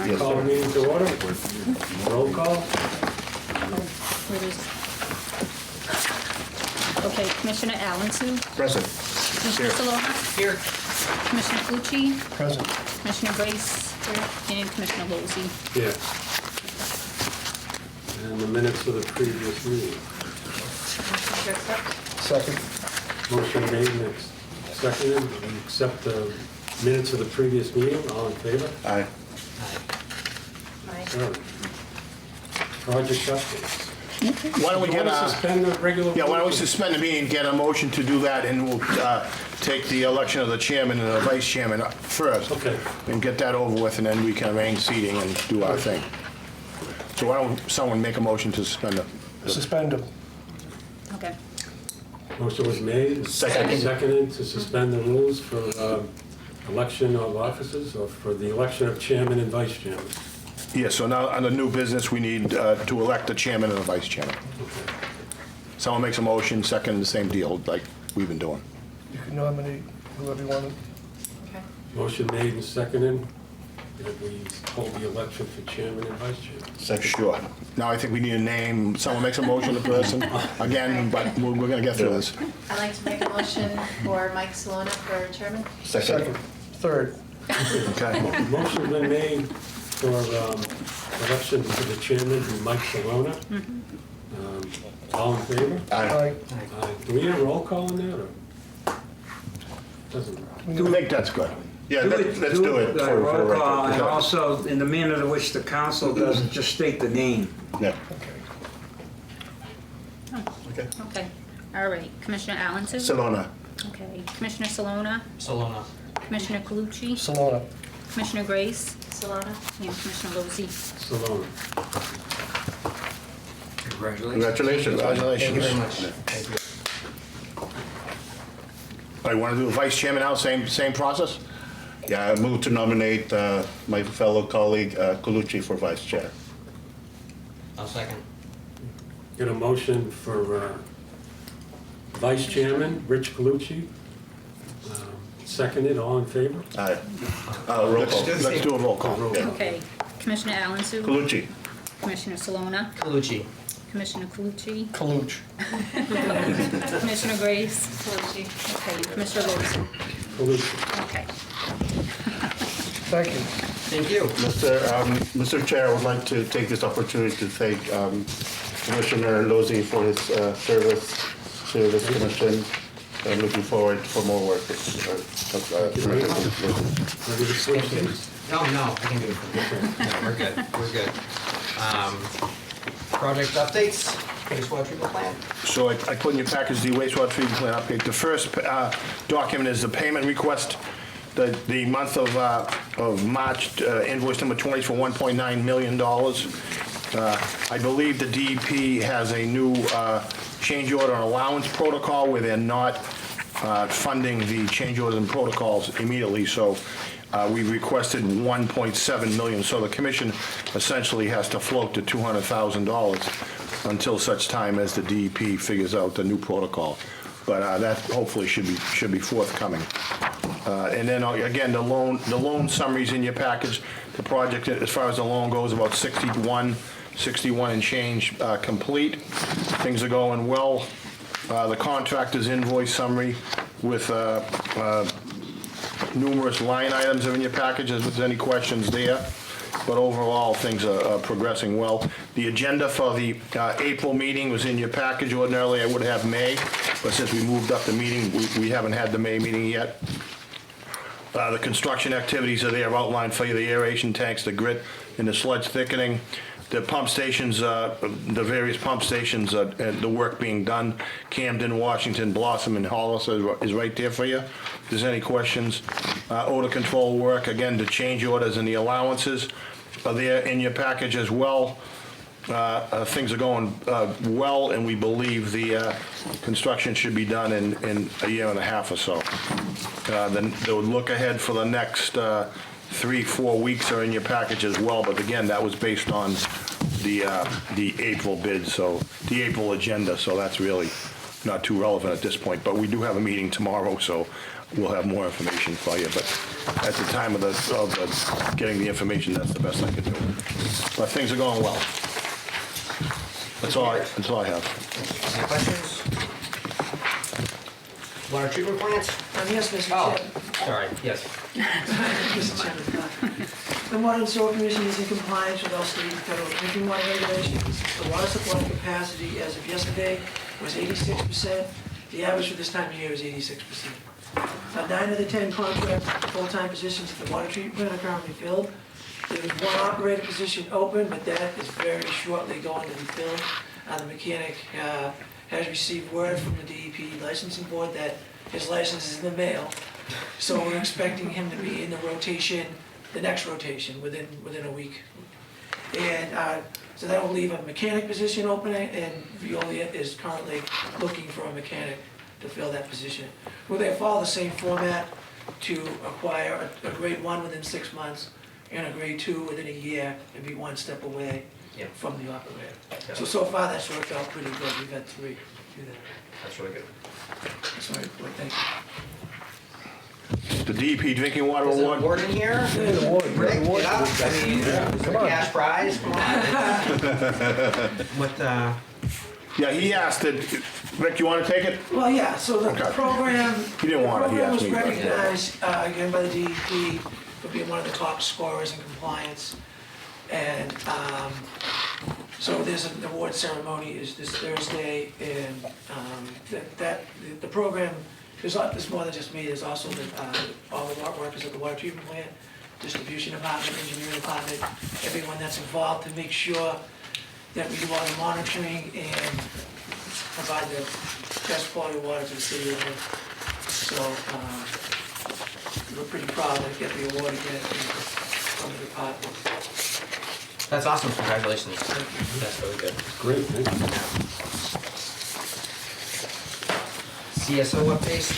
Yes, Call the sir. meeting to order. Roll call. Where is? Okay, Commissioner Allen, Present. Commissioner Solona? Here. Commissioner Fucci? Present. Commissioner Grace? Here. And Commissioner Lozey? Yeah. And the minutes of the previous meeting. Second. Motion made and seconded. We accept the minutes of the previous meeting. All in favor? Aye. Sure. Project updates. Why don't we You get want to a, suspend the regular? yeah, why don't we rules? suspend the meeting, get a motion to do that, and we'll take the election of the chairman and the vice chairman first. Okay. And get that over with, and then we can arrange seating and do our thing. So why don't someone make a motion to suspend it? Suspend them. Okay. Motion was made. Second. Seconded to suspend the rules for election of officers or for the election of chairman and vice chairman. Yeah, so now, on the new business, we need to elect the chairman and the vice chairman. Okay. Someone makes a motion, second, the same deal, like we've been doing. You can nominate whoever you want. Motion made and seconded that we hold the election for chairman and vice chairman. Sure. Now I think we need a name, someone makes a motion, the person, again, but we're gonna get through this. I'd like to make a motion for Mike Solona for chairman. Second. Third. Okay. Motion's been made for election for the chairman, be Mike Solona. All in favor? Aye. Aye. Do we need a roll call on that, or? Doesn't. I think that's good. Yeah, let's do it. Like for the roll call, record. and also in the manner in which the council doesn't just state the name. Yeah. Okay. Okay. All right. Commissioner Allen? Solona. Okay. Commissioner Solona? Solona. Commissioner Calucci? Solona. Commissioner Grace? Solona. And Commissioner Lozey? Solona. Congratulations. Congratulations. Thank you very Congratulations. much. Thank you. Oh, you want to do vice chairman now, same process? Yeah, I move to nominate my fellow colleague Colucci for vice chair. I'll second. Get a motion for vice chairman, Rich Calucci. Seconded, all in favor? Aye. Roll call. Let's do a roll call. Yeah. Okay. Commissioner Allen? Colucci. Commissioner Solona? Calucci. Commissioner Calucci? Kaluch. Commissioner Grace? Calucci. Okay. Commissioner Lozey? Calucci. Okay. Thank you. Thank you. Mr. Chair, I would like to take this opportunity to thank Commissioner Lozey for his service to this commission. I'm looking forward for more work. Ready to switch things? No, I can do it. No, we're good. We're good. Project updates, wastewater treatment plant. So I put in your package the wastewater treatment plant update. The first document is the payment request. The month of March, invoice number 20 for $1.9 million. I believe the DEP has a new change order and allowance protocol where they're not funding the change orders and protocols immediately. So we requested $1.7 million. So the commission essentially has to float to $200,000 until such time as the DEP figures out the new protocol. But that hopefully should be forthcoming. And then again, the loan summaries in your package. The project, as far as the loan goes, about 61 and change complete. Things are going well. The contractor's invoice summary with numerous line items are in your packages if there's any questions there. But overall, things are progressing well. The agenda for the April meeting was in your package. Ordinarily, I would have May, but since we moved up the meeting, we haven't had the May meeting yet. The construction activities are there outlined for you, the aeration tanks, the grit, and the sludge thickening. The pump stations, the various pump stations, the work being done, Camden, Washington, Blossom, and Hollis is right there for you. If there's any questions. Odor control work, again, the change orders and the allowances are there in your package as well. Things are going well, and we believe the construction should be done in a year and a half or so. Then the look ahead for the next 3-4 weeks are in your package as well, but again, that was based on the April bid, so the April agenda, so that's really not too relevant at this point, but we do have a meeting tomorrow, so we'll have more information for you, but at the time of the getting the information, that's the best I could do. But things are going well. That's all I have. Any questions? Water treatment plants? Yes, Mr. Oh, Chairman. sorry, yes. Mr. Chairman. The Water and Sewer Commission is in compliance with all state and federal drinking water regulations. The water supply capacity as of yesterday was 86%. The average for this time of year is 86%. 9 of the 10 contract full-time positions at the water treatment plant are currently filled. There is one operator position open, but that is very shortly going to be filled. The mechanic has received word from the DEP licensing board that his license is in the mail. So we're expecting him to be in the rotation, the next rotation, within a week. And so that will leave a mechanic position open, and Veolia is currently looking for a mechanic to fill that position. Will they follow the same format to acquire a grade 1 within 6 months and a grade 2 within a year and be one step away Yep. from the operator? So far that's worked out pretty good. We've had 3 do that. That's really good. That's my report. Thank you. The DEP Drinking Water Is there an Award, award in here? award, Rick, award. get up. I mean, Come on. cash prize, come on. What, yeah, he asked it, Rick, you want to take it? Well, yeah, so the Okay. program, He didn't want it, he asked me, the but- program was recognized again by the DEP for being one of the top scorers in compliance. And so there's an award ceremony is this Thursday, and the program, there's more than just me, there's also all the workers at the water treatment plant, distribution department, engineering department, everyone that's involved to make sure that we do all the monitoring and provide the best quality water to the city of Lynn. So we're pretty proud to get the award again from the department. that's awesome, congratulations. That's really good. Great, thank you. CSO updates?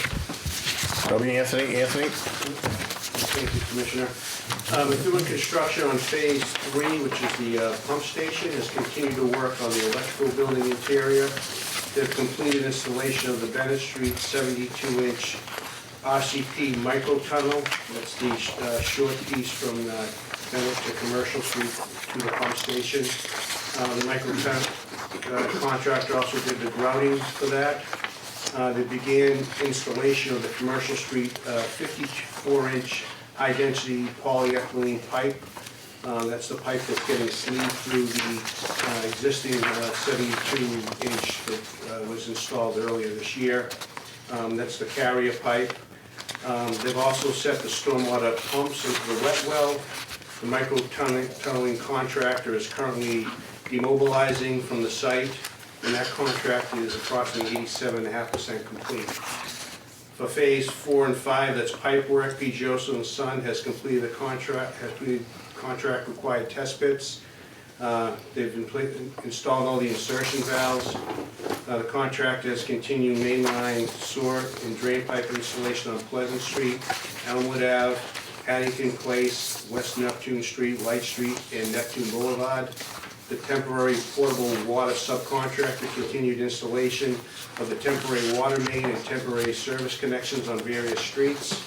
Anthony? Thank you, Commissioner. We're doing construction on Phase 3, which is the pump station, has continued to work on the electrical building interior. They've completed installation of the Bennett Street 72-inch RCP micro tunnel. That's the short piece from Bennett to Commercial Street to the pump station. The micro tunnel contractor also did the grouting for that. They began installation of the Commercial Street 54-inch high-density polyethylene pipe. That's the pipe that's getting sleeved through the existing 72-inch that was installed earlier this year. That's the carrier pipe. They've also set the stormwater pumps into the wet well. The micro tunneling contractor is currently demobilizing from the site, and that contract is approximately 87.5% complete. For Phase 4 and 5, that's pipe work. P. Joseph and Son has completed the contract required test bits. They've installed all the insertion valves. The contractor has continued mainline sewer and drain pipe installation on Pleasant Street, Elmwood Ave, Paddington Place, West Neptune Street, Light Street, and Neptune Boulevard. The temporary portable water subcontractor continued installation of the temporary water main and temporary service connections on various streets.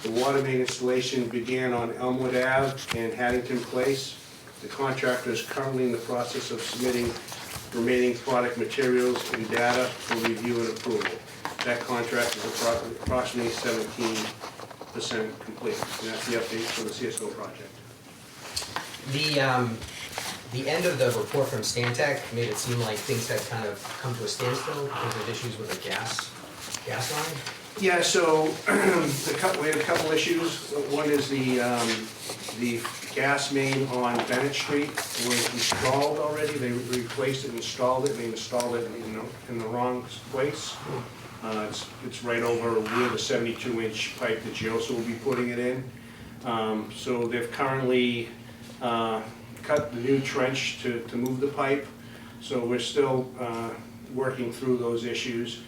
The water main installation began on Elmwood Ave and Haddington Place. The contractor is currently in the process of submitting remaining product materials and data for review and approval. That contract is approximately 17% complete. And that's the update for the CSO project. The end of the report from Stantec made it seem like things had kind of come to a standstill because of issues with the gas line. Yeah, so we had a couple issues. One is the gas main on Bennett Street was installed already. They replaced it, installed it, and they installed it in the wrong place. It's right over where the 72-inch pipe that Giosa will be putting it in. So they've currently cut the new trench to move the pipe. So we're still working through those issues.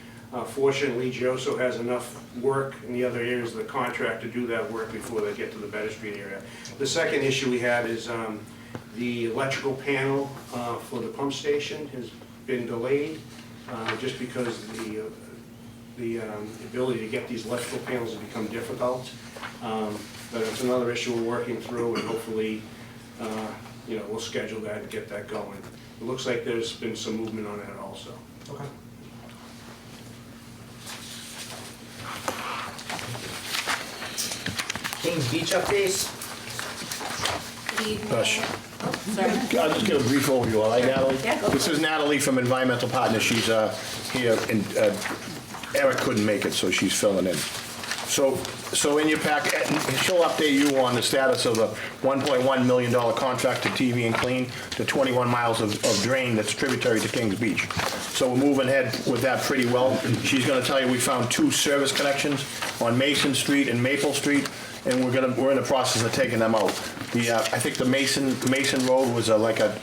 Fortunately, Giosa has enough work in the other areas of the contract to do that work before they get to the Bennett Street area. The second issue we had is the electrical panel for the pump station has been delayed. just because the ability to get these electrical panels has become difficult. But it's another issue we're working through, and hopefully, we'll schedule that and get that going. It looks like there's been some movement on that also. Okay. Kings Beach updates? Hush. Sorry. I'll just give a brief overview. All right, Natalie? Yeah, go This for is it. Natalie from Environmental Partners. She's here, and Eric couldn't make it, so she's filling in. So in your pack, she'll update you on the status of the $1.1 million contract to TV and Clean, the 21 miles of drain that's tributary to Kings Beach. So we're moving ahead with that pretty well. She's gonna tell you we found 2 service connections on Mason Street and Maple Street, and we're in the process of taking them out. I think the Mason Road was like a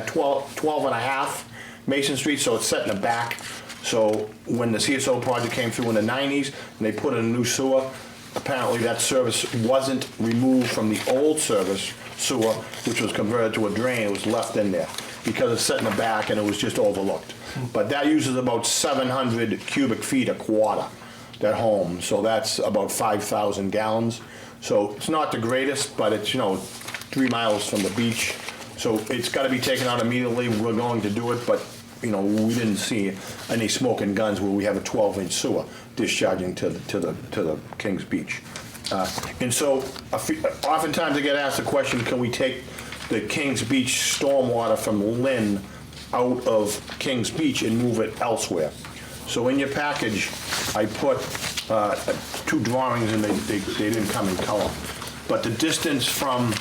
12 and a half Mason Street, so it's set in the back. So when the CSO project came through in the 90s, and they put in a new sewer, apparently that service wasn't removed from the old service sewer, which was converted to a drain. It was left in there because it's set in the back and it was just overlooked. But that uses about 700 cubic feet a quarter, that home. So that's about 5,000 gallons. So it's not the greatest, but it's, 3 miles from the beach. So it's got to be taken out immediately. We're going to do it, but we didn't see any smoking guns where we have a 12-inch sewer discharging to the Kings Beach. And so oftentimes I get asked the question, can we take the Kings Beach stormwater from Lynn out of Kings Beach and move it elsewhere? So in your package, I put 2 drawings, and they didn't come in color. But the distance from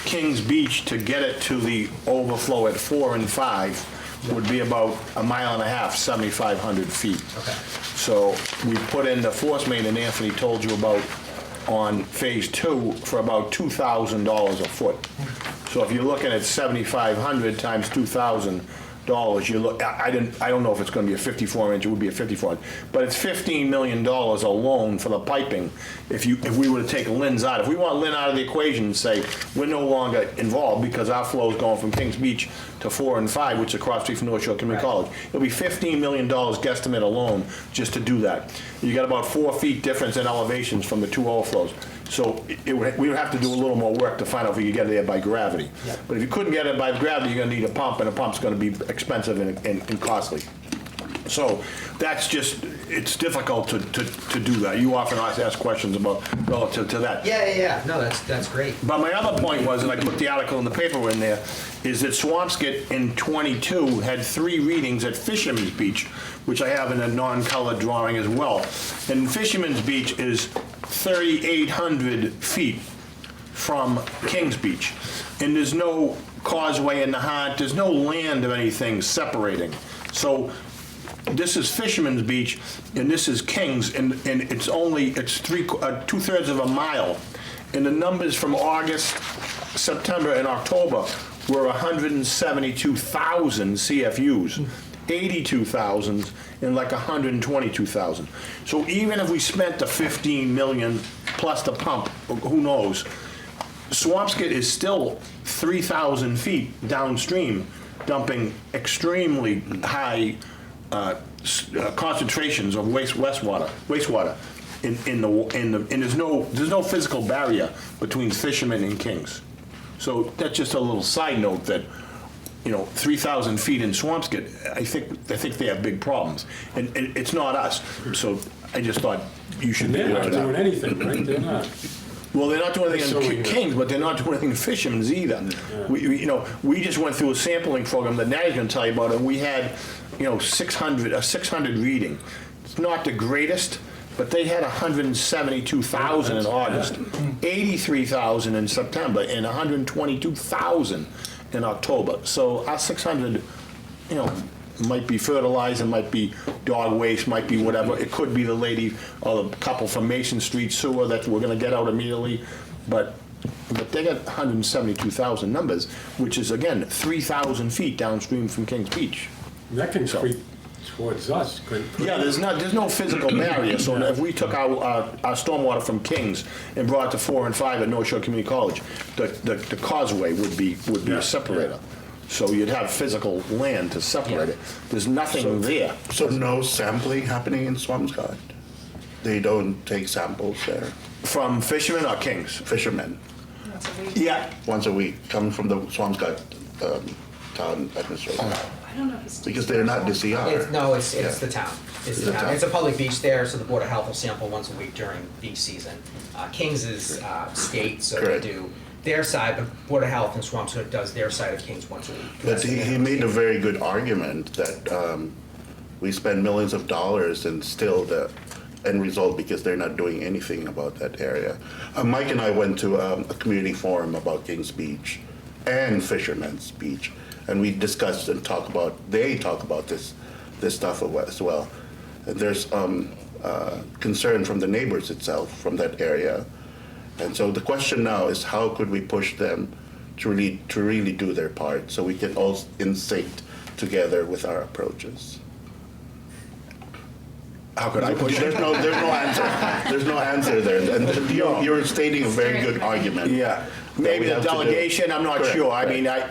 Kings Beach to get it to the overflow at 4 and 5 would be about 1.5 miles, 7,500 feet. Okay. So we put in the force main, and Anthony told you about, on phase 2 for about $2,000 a foot. So if you're looking at 7,500 times $2,000, you look. I don't know if it's going to be a 54-inch. It would be a 54-inch, but it's $15 million alone for the piping. If we were to take Lynn's out, if we want Lynn out of the equation and say we're no longer involved because our flow is going from Kings Beach to 4 and 5, which is across the street from North Shore Community College, it'll be $15 million guesstimate alone just to do that. You got about 4 feet difference in elevations from the 2 overflows. So we would have to do a little more work to find out if we could get it there by gravity. Yep. But if you couldn't get it by gravity, you're going to need a pump, and a pump's going to be expensive and costly. So that's just, it's difficult to do that. You often ask questions about relative to that. Yeah. No, that's great. But my other point was, and I put the article in the paper in there, is that Swampscott in '22 had 3 readings at Fisherman's Beach, which I have in a non-colored drawing as well. And Fisherman's Beach is 3,800 feet from Kings Beach. And there's no causeway in the heart, there's no land of anything separating. So this is Fisherman's Beach, and this is Kings, and it's 2/3 of a mile. And the numbers from August, September, and October were 172,000 CFUs, 82,000, and like 122,000. So even if we spent the $15 million plus the pump, who knows, Swampscott is still 3,000 feet downstream, dumping extremely high concentrations of wastewater, and there's no physical barrier between Fisherman and Kings. So that's just a little side note that 3,000 feet in Swampscott, I think they have big problems, and it's not us. So I just thought you should be They're aware not of that. doing anything, right? They're not. Well, they're not doing anything in Kings, but they're not doing anything in Fisherman's either. Yeah. We just went through a sampling program that Natty's going to tell you about, and we had, 600 reading. It's not the greatest, but they had 172,000 in August, 83,000 in September, and 122,000 in October. So our 600, might be fertilizer, might be dog waste, might be whatever. It could be the lady or the couple from Mason Street sewer that we're going to get out immediately. But they got 172,000 numbers, which is, again, 3,000 feet downstream from Kings Beach. And that can creep towards us. Yeah, there's no physical barrier. So if we took our stormwater from Kings and brought it to 4 and 5 at North Shore Community College, the causeway would be a separator. So you'd have physical land to separate it. There's nothing there. So no sampling happening in Swampscott? They don't take samples there? From fishermen or kings? Fishermen, Once a week. Yeah. once a week, coming from the Swampscott town administration? I don't know if it's. Because they're not the CR. It's Yeah. the town. It's The the town. town. It's a public beach there, so the Board of Health will sample once a week during beach season. Kings is state, so they Correct. do their side, but Board of Health in Swampscott does their side of Kings once a week. But he made a very good argument that we spend millions of dollars and still the end result because they're not doing anything about that area. Mike and I went to a community forum about Kings Beach and Fisherman's Beach, and we discussed and talk about this stuff as well. And there's concern from the neighbors itself from that area. And so the question now is how could we push them to really do their part so we can all in sync together with our approaches. How could I push There's it? no answer. There's no answer there. And you're stating a very good argument. Yeah, maybe we the have to do. delegation, I'm not Correct, sure. I correct.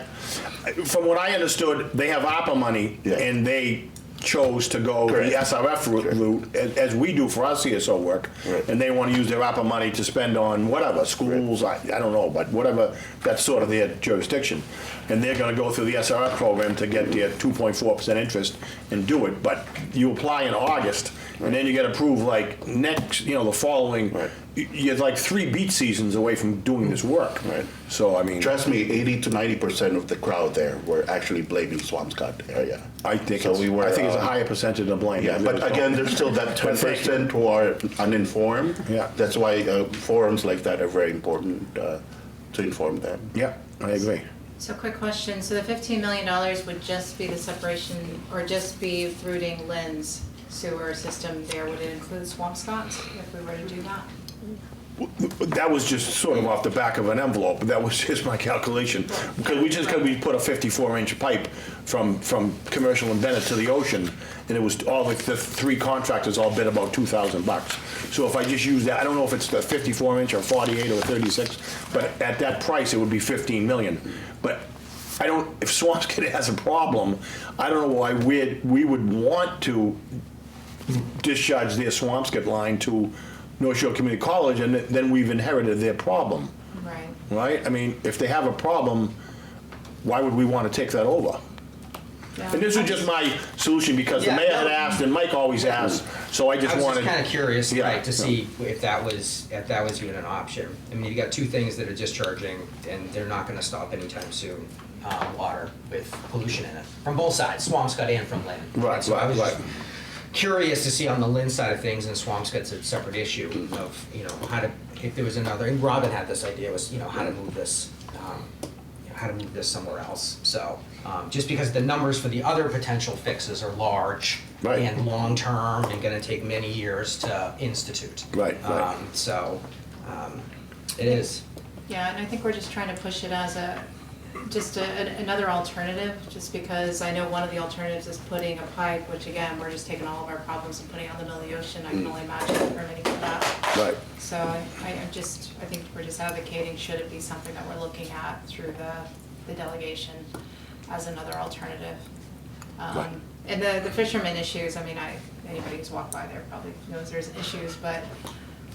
mean, from what I understood, they have ARPA money, Yeah. and they chose to go the Correct. SRF route, as we do for our CSO work, Right. and they want to use their ARPA money to spend on whatever, schools, I don't know, but whatever, that's sort of their jurisdiction. And they're going to go through the SRF program to get their 2.4% interest and do it, but you apply in August, and then you get approved like next, the following, Right. you're like 3 beach seasons away from doing this work. Right. So, I mean, Trust me, 80 to 90% of the crowd there were actually blaming Swampscott area. I think So it's we were, a higher percentage of blame. Yeah, but again, there's still that 10% who are uninformed. Yeah. That's why forums like that are very important to inform them. Yeah, I agree. So quick question, so the $15 million would just be the separation, or just be routing Lynn's sewer system there? Would it include Swampscott if we were to do that? That was just sort of off the back of an envelope. That was just my calculation. Because we put a 54-inch pipe from Commercial and Bennett to the ocean, and it was all the 3 contractors all bid about $2,000. So if I just use that, I don't know if it's the 54-inch or 48 or 36, but at that price it would be $15 million. But if Swampscott has a problem, I don't know why we would want to discharge their Swampscott line to North Shore Community College, and then we've inherited their problem, Right. right? I mean, if they have a problem, why would we want to take that over? Yeah. And this was just my solution, because the Yeah, mayor had no. asked, and Mike always asks, so I I just was wanted. just kind of curious, Yeah, right, to yeah. see if that was even an option. I mean, you got 2 things that are discharging, and they're not going to stop anytime soon. Water with pollution in it from both sides, Swampscott and from Lynn. Right, So I was right, just curious to see on the Lynn side of things, and Swampscott's a separate issue of how to, if there was another. And Robin had this idea was how to move this. How to move this somewhere else. So just because the numbers for the other potential fixes are large Right. and long-term and going to take many years to institute. Right, right. It is. Yeah, and I think we're just trying to push it as another alternative, just because I know one of the alternatives is putting a pipe, which again, we're just taking all of our problems and putting it on the middle of the ocean. I can only imagine the permitting for that. Right. So I think we're just advocating, should it be something that we're looking at through the delegation as another alternative. Right. And the fishermen issues, I mean, anybody who's walked by there probably knows there's issues, but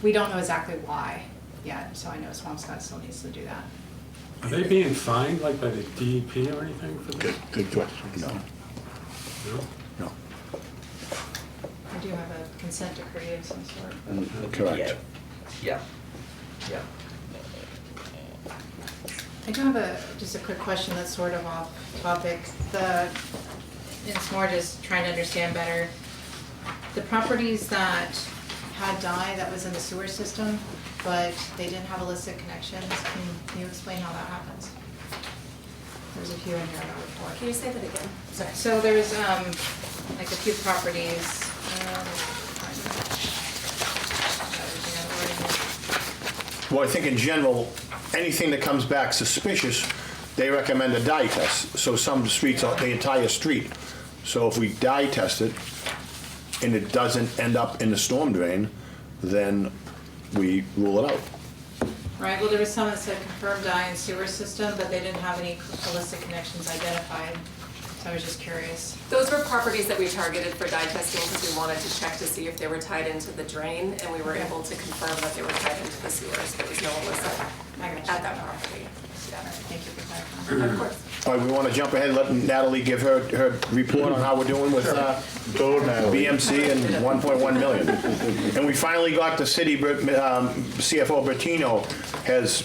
we don't know exactly why yet, so I know Swampscott still needs to do that. Are they being fined, like by the DEP or anything for this? Good question. No, No? no, I do have a consent decree of some sort. but- correct. Yeah. Yeah. I do have just a quick question that's sort of off topic. It's more just trying to understand better. The properties that had dye that was in the sewer system, but they didn't have illicit connections, can you explain how that happens? There's a few in here in the report. Can you say that again? Sorry. So there's like a few properties. Well, I think in general, anything that comes back suspicious, they recommend a dye test. So some streets, the entire street. So if we dye test it and it doesn't end up in the storm drain, then we rule it out. Right, well, there was some that said confirmed dye and sewer system, but they didn't have any illicit connections identified, so I was just curious. Those were properties that we targeted for dye testing because we wanted to check to see if they were tied into the drain, and we were able to confirm that they were tied into the sewers. There was no illicit at that property. Yeah. Thank you for clarifying. Of course. All right, we want to jump ahead and let Natalie give her report on how we're doing with BMC and 1.1 million. And we finally got the city, CFO Bertino has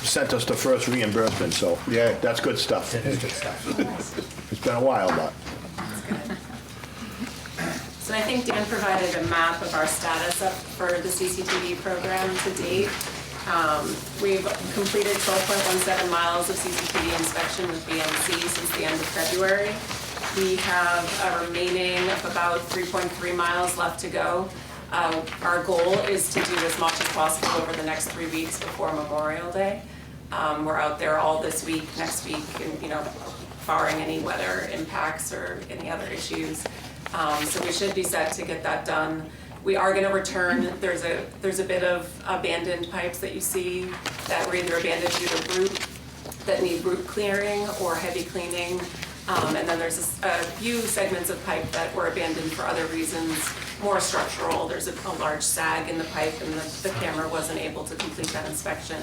sent us the first reimbursement, so yeah, that's good stuff. That is good stuff. It's been a while, but. So I think Dan provided a map of our status up for the CCTV program to date. We've completed 12.17 miles of CCTV inspection with BMC since the end of February. We have a remaining of about 3.3 miles left to go. Our goal is to do as much as possible over the next 3 weeks before Memorial Day. We're out there all this week, next week, and barring any weather impacts or any other issues. So we should be set to get that done. We are going to return. There's a bit of abandoned pipes that you see that were either abandoned due to root, that need root clearing or heavy cleaning. And then there's a few segments of pipe that were abandoned for other reasons, more structural. There's a large sag in the pipe, and the camera wasn't able to complete that inspection.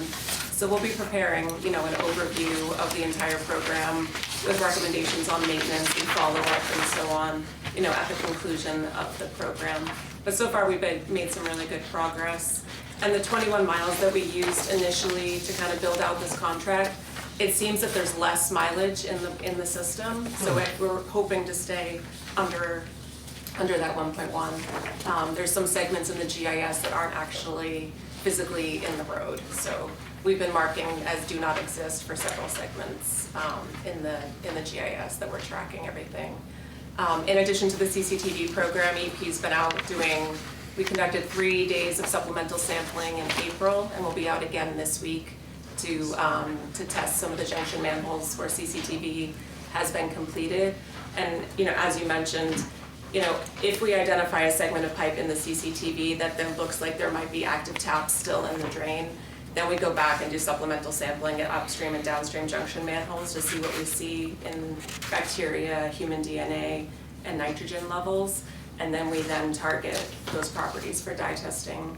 So we'll be preparing, an overview of the entire program with recommendations on maintenance and follow-up and so on, at the conclusion of the program. But so far, we've made some really good progress. And the 21 miles that we used initially to kind of build out this contract, it seems that there's less mileage in the system. So we're hoping to stay under that 1.1. There's some segments in the GIS that aren't actually physically in the road. So we've been marking as do not exist for several segments in the GIS that we're tracking everything. In addition to the CCTV program, EP's been out we conducted 3 days of supplemental sampling in April, and we'll be out again this week to test some of the junction manholes where CCTV has been completed. And, as you mentioned, if we identify a segment of pipe in the CCTV that then looks like there might be active taps still in the drain, then we go back and do supplemental sampling at upstream and downstream junction manholes to see what we see in bacteria, human DNA, and nitrogen levels. And then we target those properties for dye testing.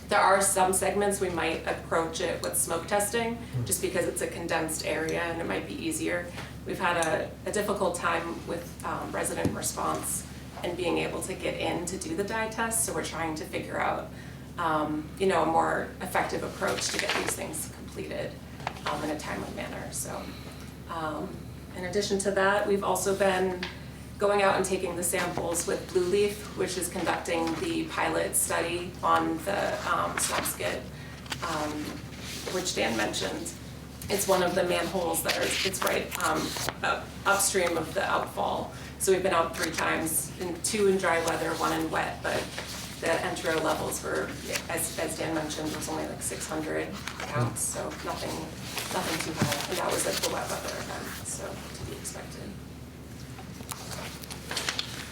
There are some segments we might approach it with smoke testing, just because it's a condensed area and it might be easier. We've had a difficult time with resident response and being able to get in to do the dye test, so we're trying to figure out a more effective approach to get these things completed in a timely manner. So in addition to that, we've also been going out and taking the samples with Blue Leaf, which is conducting the pilot study on the Swampscott, which Dan mentioned. It's one of the manholes it's right upstream of the outfall. So we've been out 3 times, 2 in dry weather, 1 in wet, but the entero levels were, as Dan mentioned, was only like 600 counts, so nothing too high. And that was at the wet weather event, so to be expected.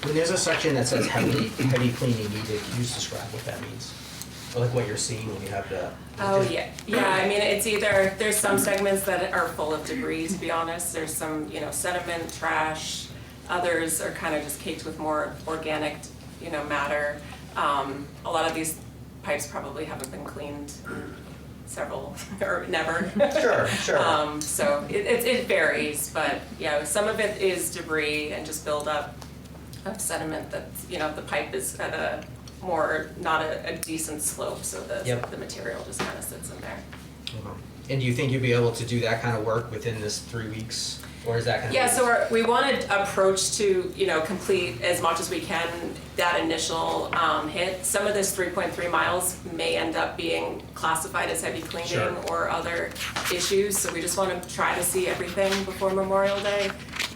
When there's a section that says heavy cleaning needed, can you just describe what that means? Or like what you're seeing when you have the... Oh, yeah. Yeah, I mean, it's either, there's some segments that are full of debris, to be honest. There's some, sediment, trash. Others are kind of just caked with more organic, matter. A lot of these pipes probably haven't been cleaned in several, or never. Sure. So it varies, but, some of it is debris and just buildup of sediment that, the pipe is at a more, not a decent slope, so the material just kind of sits in there. And do you think you'll be able to do that kind of work within this 3 weeks? Or is that kind of... So we want to approach to, complete as much as we can that initial hit. Some of this 3.3 miles may end up being classified as heavy cleaning or other issues, so we just want to try to see everything before Memorial Day,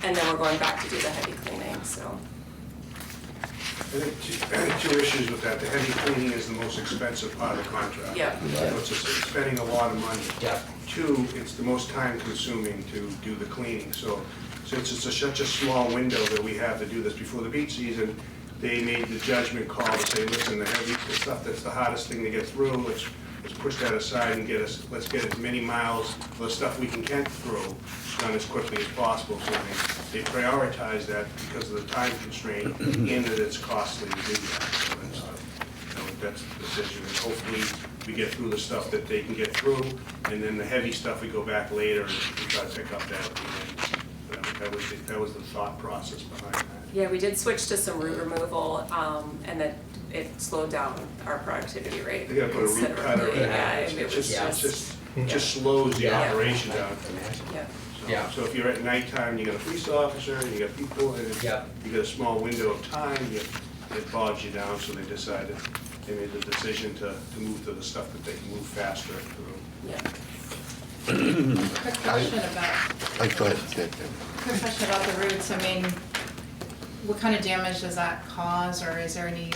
and then we're going back to do the heavy cleaning, so. I think 2 issues with that. The heavy cleaning is the most expensive part of the contract. Yeah. So it's just spending a lot of money. Yeah. 2, it's the most time consuming to do the cleaning. So since it's such a small window that we have to do this before the beach season, they made the judgment call to say, listen, the stuff that's the hardest thing to get through, let's let's push that aside and let's get as many miles of the stuff we can get through done as quickly as possible. So they prioritize that because of the time constraint and that it's costly to do that. So that's the decision. And hopefully we get through the stuff that they can get through, and then the heavy stuff we go back later and try to pick up that. That was the thought process behind that. Yeah, we did switch to some root removal, and that it slowed down our productivity rate They gotta put a root cutter in. Yeah, It it was just slows the Yeah. operation down. yeah. Yeah. So if you're at nighttime, you got a police officer, you got people, and Yeah. you got a small window of time, it bogs you down, so they decided, they made the decision to move to the stuff that they can move faster through. Yeah. Quick question about, Go ahead. quick question about the roots. I mean, what kind of damage does that cause, or is there any,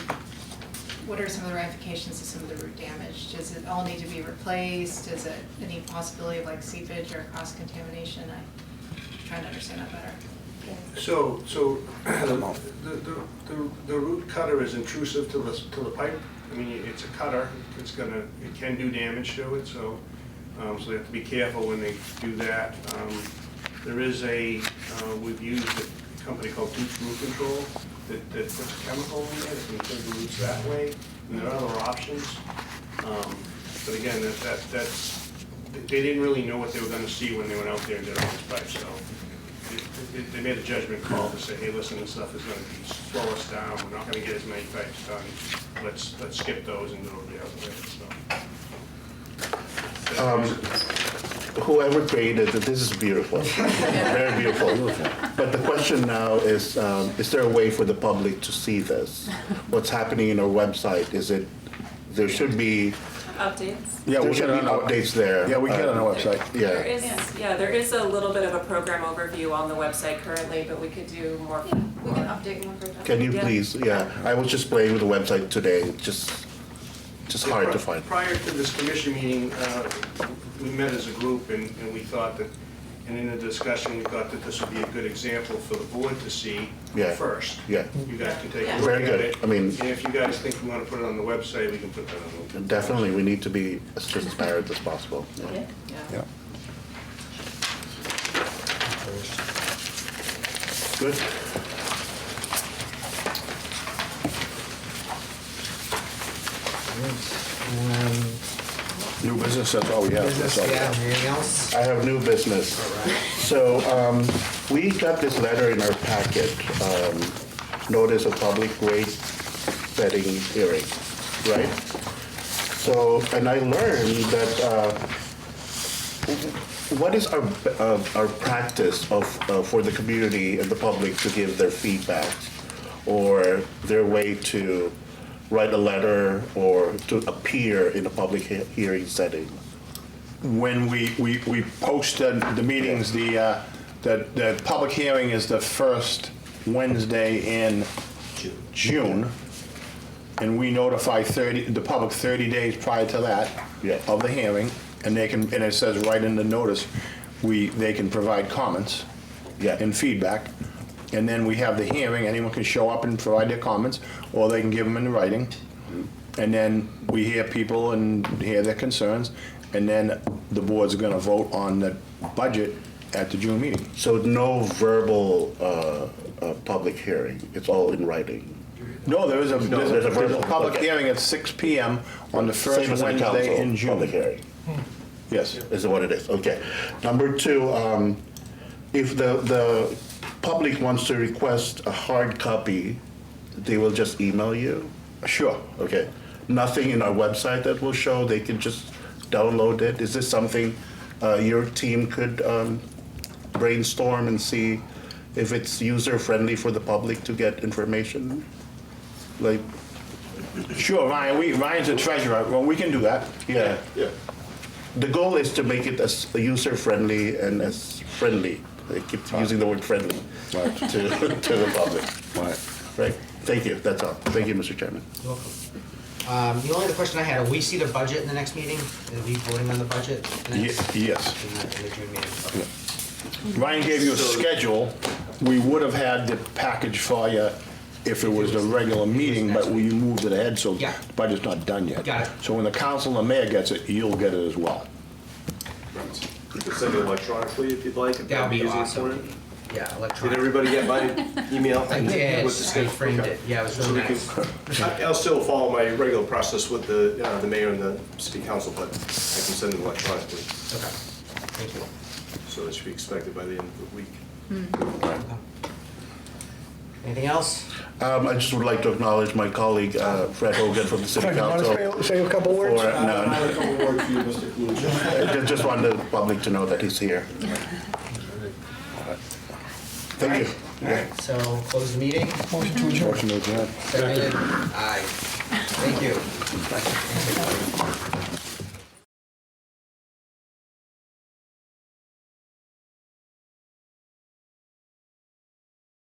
what are some of the ramifications of some of the root damage? Does it all need to be replaced? Is it any possibility of like seepage or cross-contamination? I'm trying to understand that better. So the root cutter is intrusive to the pipe. I mean, it's a cutter, it can do damage to it, so they have to be careful when they do that. There is we've used a company called Duke's Root Control that puts a chemical in there that can kill the roots that way, and there are other options. But again, that's they didn't really know what they were gonna see when they went out there and did all this pipe, so they made a judgment call to say, hey, listen, this stuff is gonna slow us down, we're not gonna get as many pipes done, let's skip those and go the other way, so. Whoever created it, this is beautiful, very beautiful. But the question now is there a way for the public to see this? What's happening in our website? There should be, Updates. Yeah, there we'll should get be it on our, updates there. yeah, we get it on our website. There Yeah, there is a little bit of a program overview on the website currently, but we could do more. We can update one for that. can you Yeah. please, I was just playing with the website today, it's just hard to find. Prior to this commission meeting, we met as a group and we thought that, and in the discussion, we thought that this would be a good example for the board to see Yeah. first. Yeah. You guys can take a Yeah. look Very at good. it. I mean- And if you guys think we want to put it on the website, we can put that on the. Definitely, we need to be as transparent as possible. Yeah. Yeah. Good. New business, that's all we have. Business, That's all we yeah, have. anything else? I have new business. All right. So, we got this letter in our packet, notice of public rate setting hearing, right? So, and I learned that, what is our practice of, for the community and the public to give their feedback or their way to write a letter or to appear in a public hearing setting? When we posted the meetings, the public hearing is the first Wednesday in June, and we notify the public 30 days prior to that Yeah. of the hearing, and it says right in the notice, they can provide comments Yeah. and feedback, and then we have the hearing, anyone can show up and provide their comments, or they can give them in writing, and then we hear people and hear their concerns, and then the board's gonna vote on the budget at the June meeting. So no verbal public hearing, it's all in writing? No, there's a verbal, public okay. hearing at 6 PM on the first Same as the Wednesday in council, public June. hearing, Yes. is what it is, okay. Number two, if the public wants to request a hard copy, they will just email you? Sure. Okay. Nothing in our website that will show, they can just download it? Is this something your team could brainstorm and see if it's user-friendly for the public to get information? Like, Sure, Ryan, Ryan's the treasurer, well, we can do that. yeah. The goal is to make it as user-friendly and as friendly, I keep using the word friendly, to the public. Right? Thank you, that's all. Thank you, Mr. Chairman. You're welcome. The only other question I had, will we see the budget in the next meeting? Are we voting on the budget next? Yes. In the June meeting? Ryan gave you a schedule. We would have had the package for you if it was the regular meeting, but we moved it ahead, so Yeah. the budget's not done yet. Got it. So when the council and the mayor gets it, you'll get it as well. You can send it electronically if you'd like. if That would be easier for awesome. you. Yeah, Did electronic. everybody get my email? I did, With the I schedule? framed Okay. it, yeah, it was So really we nice. can, I'll still follow my regular process with the mayor and the city council, but I can send it electronically. Okay, thank you. So that should be expected by the end of the week. Anything else? I just would like to acknowledge my colleague, Fred Hogan from the city Fred, you want council. to say a couple words? for- I no, have a couple words for you, Mr. Cluj. just wanted the public to know that he's here. Thank you. All right, so close the meeting. Motion to adjourn. Motion to adjourn. Seconded. Aye. Thank you.